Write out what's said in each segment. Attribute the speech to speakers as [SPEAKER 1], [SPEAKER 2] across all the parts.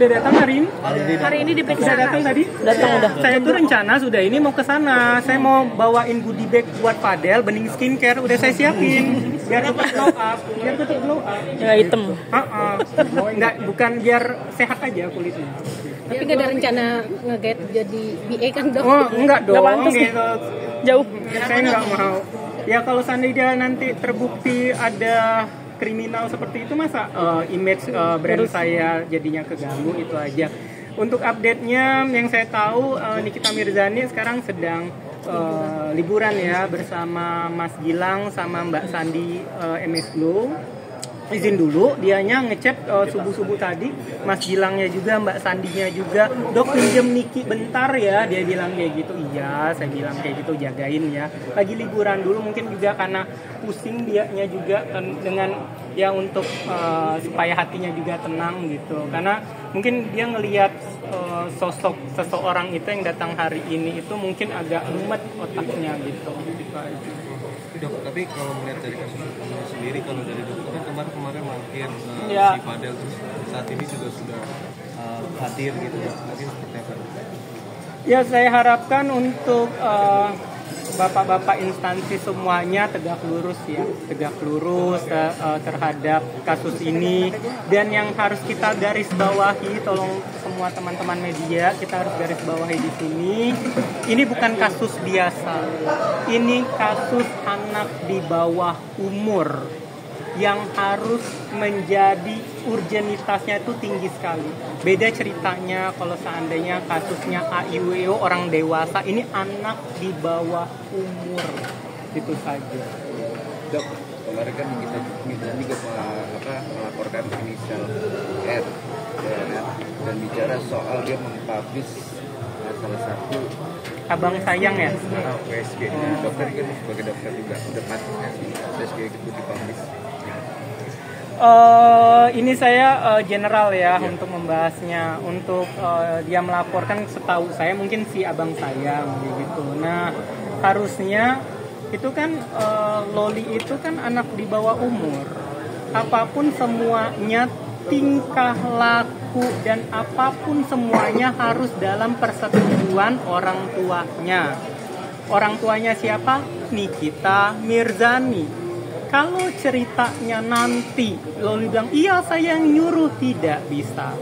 [SPEAKER 1] udah datang hari ini.
[SPEAKER 2] Hari ini di
[SPEAKER 1] Bisa datang tadi?
[SPEAKER 2] Datang udah.
[SPEAKER 1] Saya tuh rencana sudah ini mau ke sana. Saya mau bawain goodie bag buat Fadel, bening skincare udah saya siapin. Biar tetap glow up.
[SPEAKER 2] Ya hitam.
[SPEAKER 1] Enggak, bukan biar sehat aja kulitnya.
[SPEAKER 3] Tapi nggak ada rencana nge-get jadi BA kan dok?
[SPEAKER 1] Oh, enggak dong.
[SPEAKER 2] Nggak pantas nih.
[SPEAKER 1] Gitu.
[SPEAKER 2] Jauh.
[SPEAKER 1] Saya nggak mau. Ya kalau seandainya nanti terbukti ada kriminal seperti itu, masa image brand saya jadinya keganggu, itu aja. Untuk update-nya yang saya tahu, Nikita Mirzani sekarang sedang liburan ya bersama Mas Gilang sama Mbak Sandi MS Glow. Izin dulu, dianya ngechat subuh-subuh tadi, Mas Gilangnya juga, Mbak Sandinya juga, dok pinjem Niki bentar ya, dia bilang kayak gitu. Iya, saya bilang kayak gitu, jagain ya. Lagi liburan dulu, mungkin juga karena pusing dianya juga dengan ya untuk supaya hatinya juga tenang gitu. Karena mungkin dia ngelihat sosok seseorang itu yang datang hari ini itu mungkin agak mumet otaknya gitu.
[SPEAKER 4] Dok, tapi kalau melihat dari kasus ini sendiri, kalau dari dokter kan kemarin makin
[SPEAKER 1] Ya.
[SPEAKER 4] si Fadel terus saat ini juga sudah hadir gitu ya, mungkin seperti apa?
[SPEAKER 1] Ya saya harapkan untuk bapak-bapak instansi semuanya tegak lurus ya, tegak lurus terhadap kasus ini. Dan yang harus kita garis bawahi, tolong semua teman-teman media, kita harus garis bawahi di sini. Ini bukan kasus biasa, ini kasus anak di bawah umur yang harus menjadi urgenitasnya itu tinggi sekali. Beda ceritanya kalau seandainya kasusnya AIWO orang dewasa, ini anak di bawah umur, itu saja.
[SPEAKER 5] Dok, kemarin kan kita juga melaporkan inisial R ya, dan bicara soal dia mempublish salah satu
[SPEAKER 1] Abang sayang ya.
[SPEAKER 5] USG. Dokter kan sebagai dokter juga udah pasti sih USG itu dipublish.
[SPEAKER 1] Ini saya general ya untuk membahasnya. Untuk dia melaporkan, setahu saya mungkin si abang sayang gitu. Nah harusnya itu kan Loli itu kan anak di bawah umur. Apapun semuanya, tingkah laku dan apapun semuanya harus dalam persetujuan orang tuanya. Orang tuanya siapa? Nikita Mirzani. Kalau ceritanya nanti Loli bilang, iya saya yang nyuruh, tidak bisa.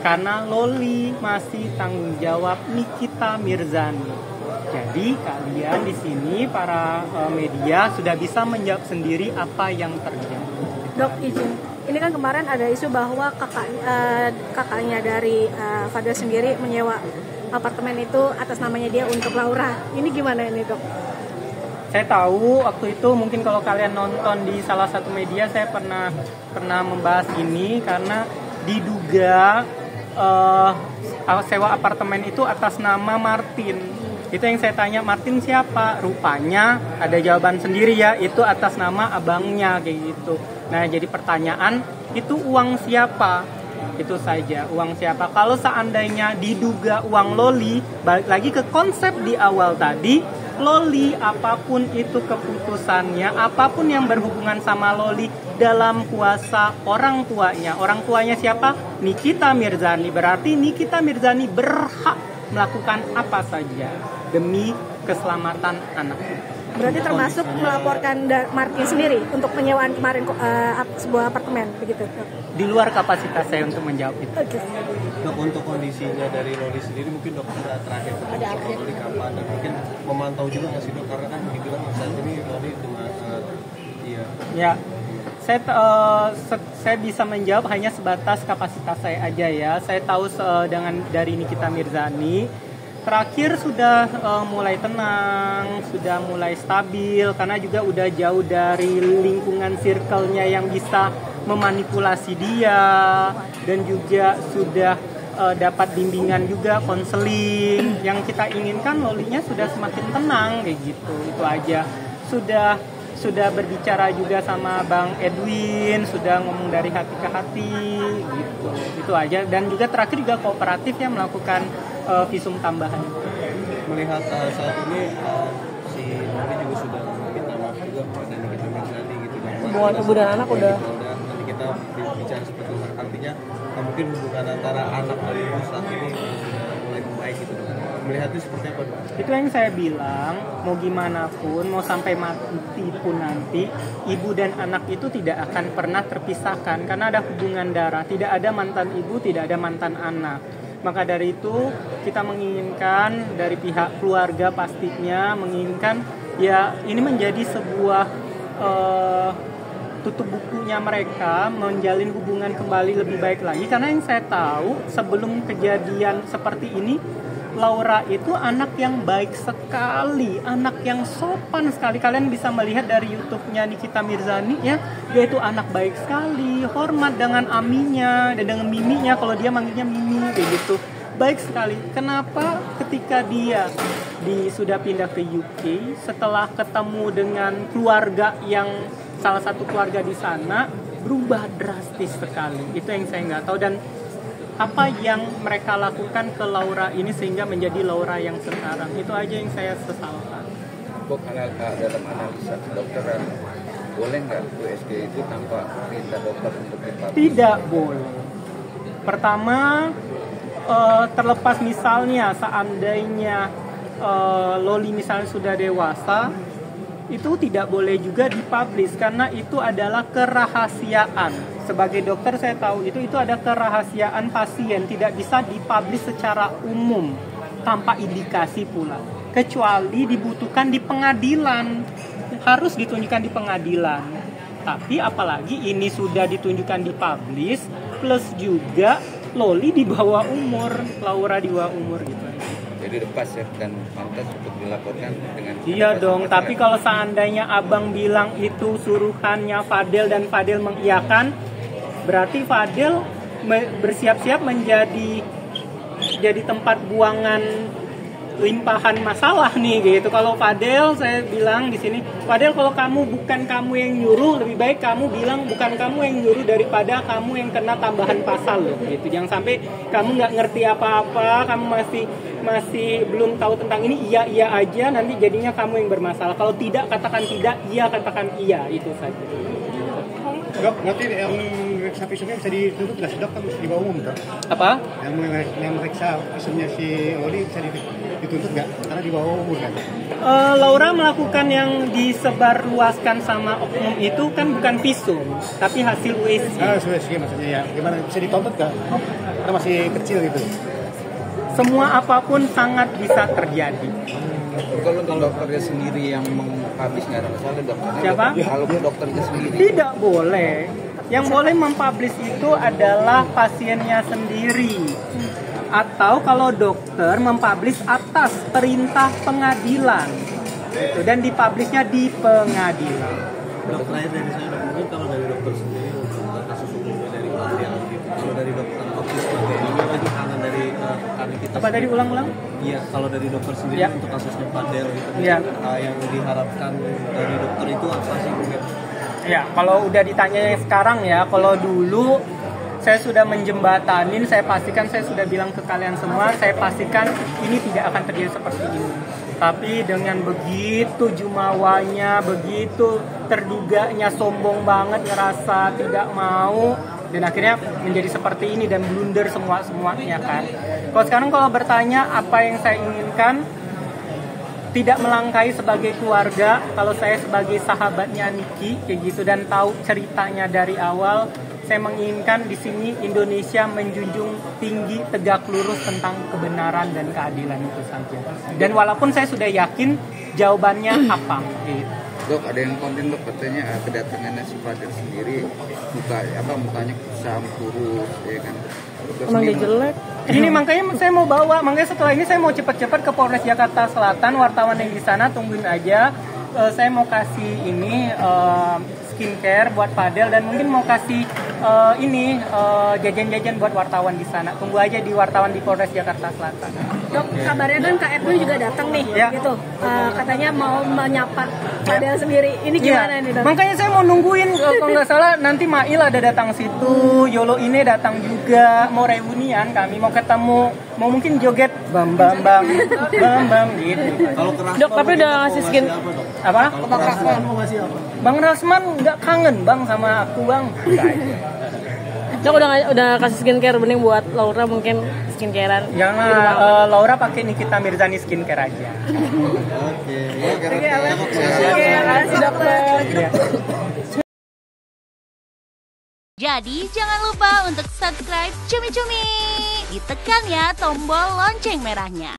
[SPEAKER 1] Karena Loli masih tanggung jawab Nikita Mirzani. Jadi kalian di sini para media sudah bisa menjawab sendiri apa yang terjadi.
[SPEAKER 3] Dok izin, ini kan kemarin ada isu bahwa kakaknya dari Fadel sendiri menyewa apartemen itu atas namanya dia untuk Laura. Ini gimana ini dok?
[SPEAKER 1] Saya tahu waktu itu mungkin kalau kalian nonton di salah satu media, saya pernah membahas ini karena diduga sewa apartemen itu atas nama Martin. Itu yang saya tanya, Martin siapa? Rupanya ada jawaban sendiri ya, itu atas nama abangnya kayak gitu. Nah jadi pertanyaan, itu uang siapa? Itu saja, uang siapa? Kalau seandainya diduga uang Loli, balik lagi ke konsep di awal tadi, Loli apapun itu keputusannya, apapun yang berhubungan sama Loli dalam kuasa orang tuanya. Orang tuanya siapa? Nikita Mirzani. Berarti Nikita Mirzani berhak melakukan apa saja demi keselamatan anak.
[SPEAKER 3] Berarti termasuk melaporkan Martin sendiri untuk penyewaan kemarin sebuah apartemen begitu.
[SPEAKER 1] Di luar kapasitas saya untuk menjawab itu.
[SPEAKER 3] Okay.
[SPEAKER 4] Dok, untuk kondisinya dari Loli sendiri mungkin dok sudah terakhir ketemu Loli kapan, dan mungkin memantau juga nggak sih dok, karena kan dibilang saat ini Loli dengan
[SPEAKER 1] Ya, saya bisa menjawab hanya sebatas kapasitas saya aja ya. Saya tahu dengan dari Nikita Mirzani terakhir sudah mulai tenang, sudah mulai stabil karena juga udah jauh dari lingkungan circle-nya yang bisa memanipulasi dia, dan juga sudah dapat bimbingan juga, konseling. Yang kita inginkan Lolinya sudah semakin tenang kayak gitu, itu aja. Sudah berbicara juga sama Bang Edwin, sudah ngomong dari hati ke hati gitu, itu aja. Dan juga terakhir juga kooperatif ya melakukan visum tambahan.
[SPEAKER 4] Melihat saat ini si Loli juga sudah minta maaf juga kepada Nikita Mirzani gitu.
[SPEAKER 2] Hubungan ibu dan anak udah
[SPEAKER 4] nanti kita bicara seperti itu, artinya apakah mungkin hubungan antara anak dan ibu saat ini sudah mulai membaik gitu? Melihatnya seperti apa, Dok?
[SPEAKER 1] Itu yang saya bilang, mau gimana pun, mau sampai mati pun nanti, ibu dan anak itu tidak akan pernah terpisahkan karena ada hubungan darah. Tidak ada mantan ibu, tidak ada mantan anak. Maka dari itu kita menginginkan dari pihak keluarga pastinya menginginkan ya ini menjadi sebuah tutup bukunya mereka, menjalin hubungan kembali lebih baik lagi. Karena yang saya tahu sebelum kejadian seperti ini, Laura itu anak yang baik sekali, anak yang sopan sekali. Kalian bisa melihat dari YouTube-nya Nikita Mirzani ya, dia itu anak baik sekali, hormat dengan Aminya dan dengan Miminya, kalau dia manggilnya Mimi kayak gitu. Baik sekali. Kenapa ketika dia sudah pindah ke UK, setelah ketemu dengan keluarga yang salah satu keluarga di sana, berubah drastis sekali. Itu yang saya nggak tahu, dan apa yang mereka lakukan ke Laura ini sehingga menjadi Laura yang sekarang. Itu aja yang saya sesalkan.
[SPEAKER 5] Bu, dalam analisa kedokteran, boleh nggak USG itu tanpa perintah dokter untuk dipublish?
[SPEAKER 1] Tidak boleh. Pertama, terlepas misalnya seandainya Loli misalnya sudah dewasa, itu tidak boleh juga dipublish karena itu adalah kerahasiaan. Sebagai dokter saya tahu itu ada kerahasiaan pasien, tidak bisa dipublish secara umum tanpa indikasi pula. Kecuali dibutuhkan di pengadilan, harus ditunjukkan di pengadilan. Tapi apalagi ini sudah ditunjukkan dipublish, plus juga Loli di bawah umur, Laura di bawah umur gitu.
[SPEAKER 5] Jadi lepas ya, dan pantas untuk dilaporkan dengan...
[SPEAKER 1] Iya dong, tapi kalau seandainya abang bilang itu suruhannya Fadel dan Fadel mengiyakan, berarti Fadel bersiap-siap menjadi tempat buangan limpahan masalah nih gitu. Kalau Fadel, saya bilang di sini, Fadel kalau bukan kamu yang nyuruh, lebih baik kamu bilang bukan kamu yang nyuruh daripada kamu yang kena tambahan pasal loh gitu. Jangan sampai kamu nggak ngerti apa-apa, kamu masih belum tahu tentang ini, iya aja, nanti jadinya kamu yang bermasalah. Kalau tidak katakan tidak, iya katakan iya, itu saja.
[SPEAKER 6] Dok, nanti yang meriksa visumnya bisa dituntut nggak sih, Dok? Kan di bawah umum, Dok.
[SPEAKER 1] Apa?
[SPEAKER 6] Yang meriksa visumnya si Loli bisa dituntut nggak? Karena di bawah umur kan?
[SPEAKER 1] Laura melakukan yang disebarluaskan sama oknum itu kan bukan visum, tapi hasil USG.
[SPEAKER 6] USG maksudnya ya. Gimana, bisa dituntut nggak? Karena masih kecil gitu.
[SPEAKER 1] Semua apapun sangat bisa terjadi.
[SPEAKER 5] Kalau dokternya sendiri yang mempublish nggak ada masalah, dokternya.
[SPEAKER 1] Siapa?
[SPEAKER 5] Kalau dokternya sendiri.
[SPEAKER 1] Tidak boleh. Yang boleh mempublish itu adalah pasiennya sendiri. Atau kalau dokter mempublish atas perintah pengadilan. Gitu. Dan dipublishnya di pengadilan.
[SPEAKER 4] Dok, terakhir dari saya, Dok, mungkin kalau dari dokter sendiri untuk kasus hukumnya dari Fadel gitu. Kalau dari dokter autisme ini lagi kangen dari rekan kita.
[SPEAKER 1] Apa tadi ulang-ulang?
[SPEAKER 4] Iya, kalau dari dokter sendiri
[SPEAKER 1] Ya.
[SPEAKER 4] untuk kasusnya Fadel gitu.
[SPEAKER 1] Ya.
[SPEAKER 4] Yang diharapkan dari dokter itu apa sih mungkin?
[SPEAKER 1] Ya, kalau udah ditanya sekarang ya, kalau dulu saya sudah menjembatanin, saya pastikan, saya sudah bilang ke kalian semua, saya pastikan ini tidak akan terjadi seperti ini. Tapi dengan begitu jumawanya, begitu terduganya sombong banget, ngerasa tidak mau, dan akhirnya menjadi seperti ini dan blunder semuanya kan. Kalau sekarang kalau bertanya apa yang saya inginkan, tidak melangkai sebagai keluarga, kalau saya sebagai sahabatnya Niki kayak gitu dan tahu ceritanya dari awal, saya menginginkan di sini Indonesia menjunjung tinggi tegak lurus tentang kebenaran dan keadilan itu saja. Dan walaupun saya sudah yakin jawabannya apa gitu.
[SPEAKER 5] Dok, ada yang konten dok katanya kedatangannya si Fadel sendiri mukanya kusam, kurus, ya kan?
[SPEAKER 2] Emang dia jelek.
[SPEAKER 1] Ini makanya saya mau bawa, makanya setelah ini saya mau cepat-cepat ke Polres Jakarta Selatan, wartawan yang di sana tungguin aja. Saya mau kasih ini skincare buat Fadel dan mungkin mau kasih jajan-jajan buat wartawan di sana. Tunggu aja di wartawan di Polres Jakarta Selatan.
[SPEAKER 3] Dok, kabarnya kan Kak Edwin juga datang nih,
[SPEAKER 1] Ya.
[SPEAKER 3] gitu. Katanya mau menyapa Fadel sendiri. Ini gimana
[SPEAKER 1] Iya.
[SPEAKER 3] nih, Dok?
[SPEAKER 1] Makanya saya mau nungguin, kalau nggak salah nanti Mail ada datang situ, Yolo ini datang juga, mau reunian kami, mau ketemu, mau mungkin joget bam bam bam bam bam gitu.
[SPEAKER 4] Kalau keras
[SPEAKER 2] Dok, tapi udah ngasih skin.
[SPEAKER 1] Apa?
[SPEAKER 4] Kalau keras mau ngasih apa?
[SPEAKER 1] Bang Rasman nggak kangen bang sama aku bang?
[SPEAKER 2] Dok udah kasih skincare, mending buat Laura mungkin skincarean.
[SPEAKER 1] Jangan, Laura pakai Nikita Mirzani skincare aja.
[SPEAKER 4] Oke,
[SPEAKER 2] Makasih dokter.
[SPEAKER 1] Iya.
[SPEAKER 7] Jadi jangan lupa untuk subscribe Cumi Cumi. Ditekan ya tombol lonceng merahnya.